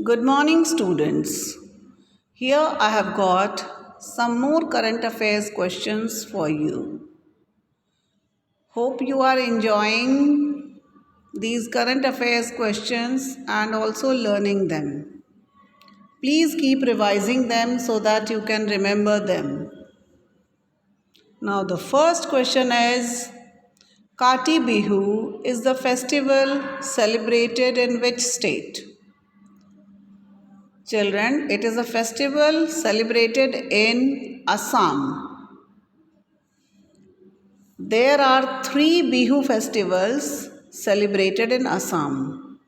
Good morning, students. Here I have got some more current affairs questions for you. Hope you are enjoying these current affairs questions and also learning them. Please keep revising them so that you can remember them. Now, the first question is Kati Bihu is the festival celebrated in which state? Children, it is a festival celebrated in Assam. There are three Bihu festivals celebrated in Assam.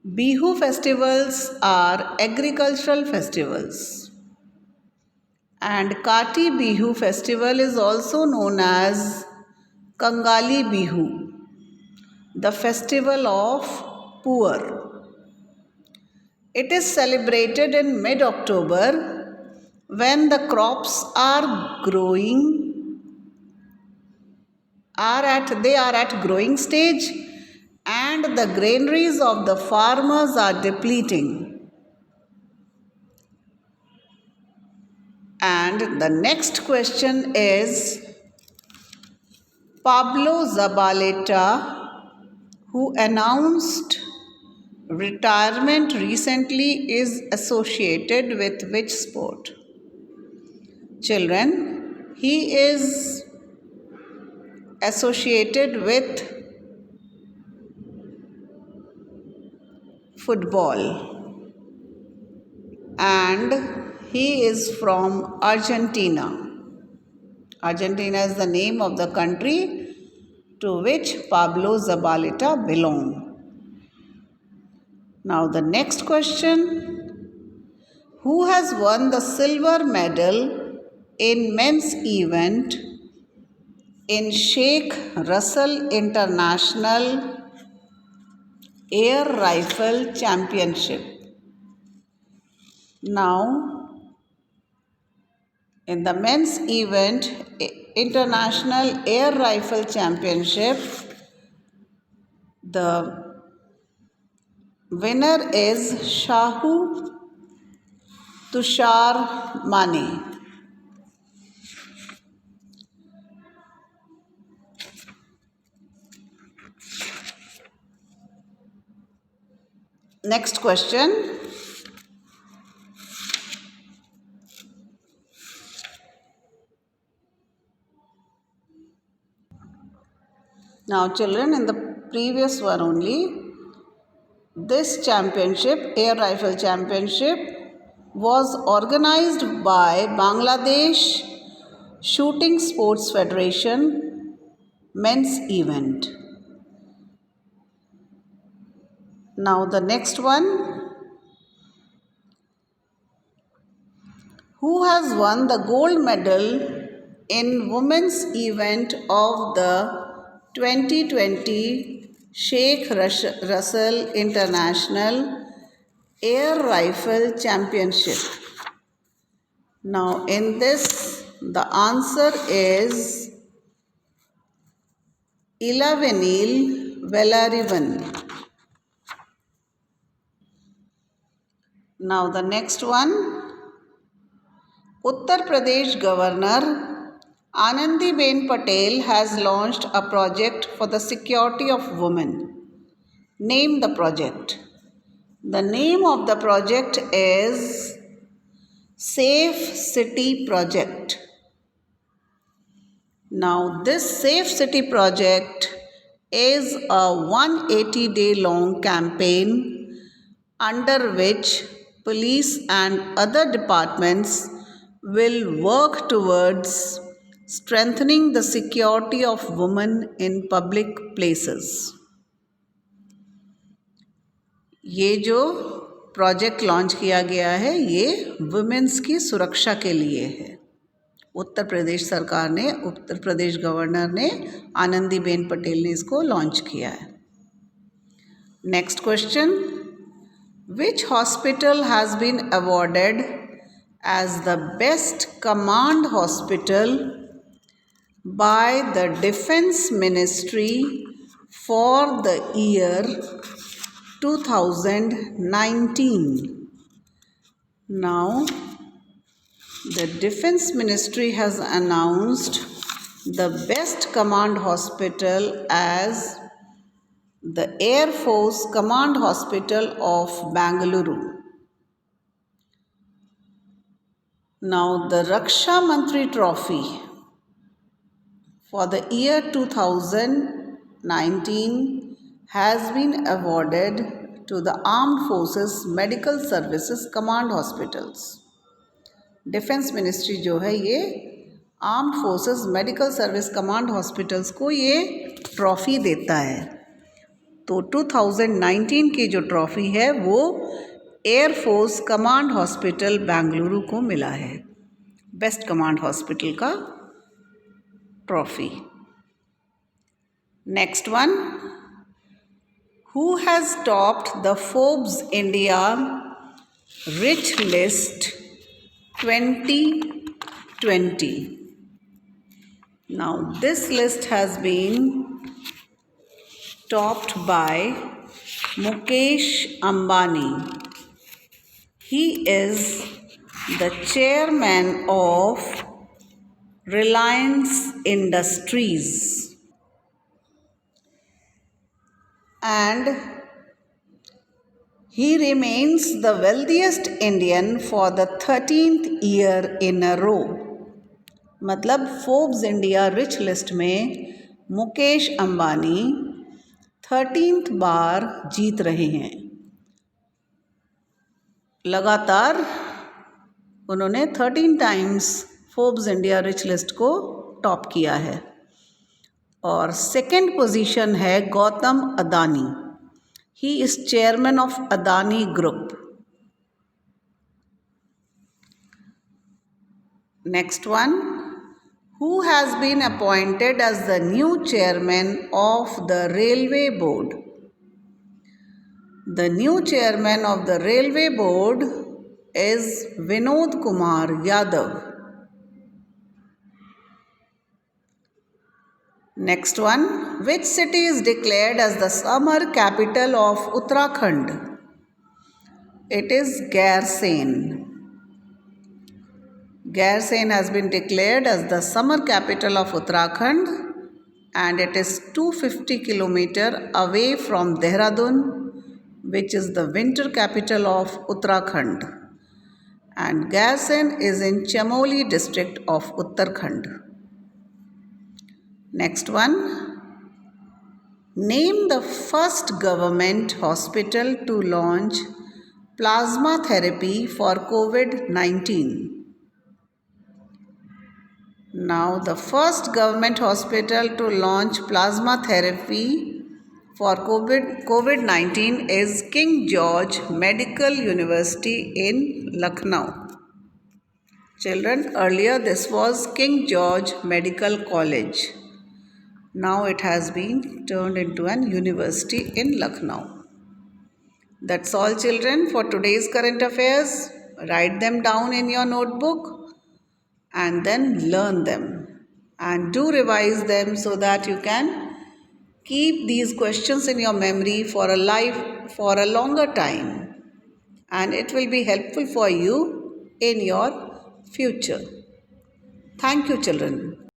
Bihu festivals are agricultural festivals. And Kati Bihu festival is also known as Kangali Bihu, the festival of poor. It is celebrated in mid-October when the crops are at growing stage and the granaries of the farmers are depleting. And the next question is Pablo Zabaleta, who announced retirement recently, is associated with which sport? Children, he is associated with football and he is from Argentina. Argentina is the name of the country to which Pablo Zabaleta belongs. Now the next question. Who has won the silver medal in men's event in Sheikh Russell International Air Rifle Championship? Now, in the men's event, International Air Rifle Championship, the winner is Shahu Tushar Mane. Next question. Now children, in the previous one only, this championship, Air Rifle Championship, was organized by Bangladesh Shooting Sports Federation men's event. Now the next one. Who has won the gold medal in women's event of the 2020 Sheikh Russell International Air Rifle Championship? Now in this the answer is Ilavenil Velarivan. Now the next one. Uttar Pradesh Governor Anandiben Patel has launched a project for the security of women. Name the project. The name of the project is Safe City Project. Now this Safe City Project is a 180-day long campaign under which police and other departments will work towards strengthening the security of women in public places. ये जो project launch किया गया है ये women's की सुरक्षा के लिए है. उत्तर प्रदेश सरकार ने, उत्तर प्रदेश गवर्नर ने, आनंदीबेन पटेल ने इसको लॉन्च किया है. Next question. Which hospital has been awarded as the best command hospital by the Defense Ministry for the year 2019. Now, the Defense Ministry has announced the best command hospital as the Air Force Command Hospital of Bangalore. Now, the Raksha Mantri Trophy for the year 2019 has been awarded to the Armed Forces Medical Services Command Hospitals. Defence ministry जो है ये armed forces medical service command hospitals को ये trophy देता है। तो 2019 की जो ट्रॉफ़ी है वो एयरफोर्स कमांड हॉस्पिटल बेंगलुरु को मिला है, बेस्ट कमांड हॉस्पिटल का trophy. Next one, who has topped the Forbes India rich list 2020? Now this list has been topped by Mukesh Ambani. He is the chairman of Reliance Industries and he remains the wealthiest Indian for the 13th year in a row. मतलब Forbes India rich list में Mukesh Ambani 13th बार जीत रहे हैं। लगातार उन्होंने 13 times Forbes India rich list को top किया है। और सेकंड पोजीशन है Gautam Adani. He is chairman of Adani Group. Next one, who has been appointed as the new chairman of the Railway Board? The new chairman of the Railway Board is Vinod Kumar Yadav. Next one, which city is declared as the summer capital of Uttarakhand? It is Gairsen. Gairsen has been declared as the summer capital of Uttarakhand and it is 250 km away from Dehradun, which is the winter capital of Uttarakhand. And Gairsen is in Chamoli district of Uttarakhand. Next one, name the first government hospital to launch plasma therapy for COVID-19. Now, the first government hospital to launch plasma therapy for COVID-19 is King George Medical University in Lucknow. Children, earlier this was King George Medical College. Now it has been turned into an university in Lucknow. That's all, children, for today's current affairs. Write them down in your notebook and then learn them. And do revise them so that you can keep these questions in your memory for a longer time. And it will be helpful for you in your future. Thank you, children.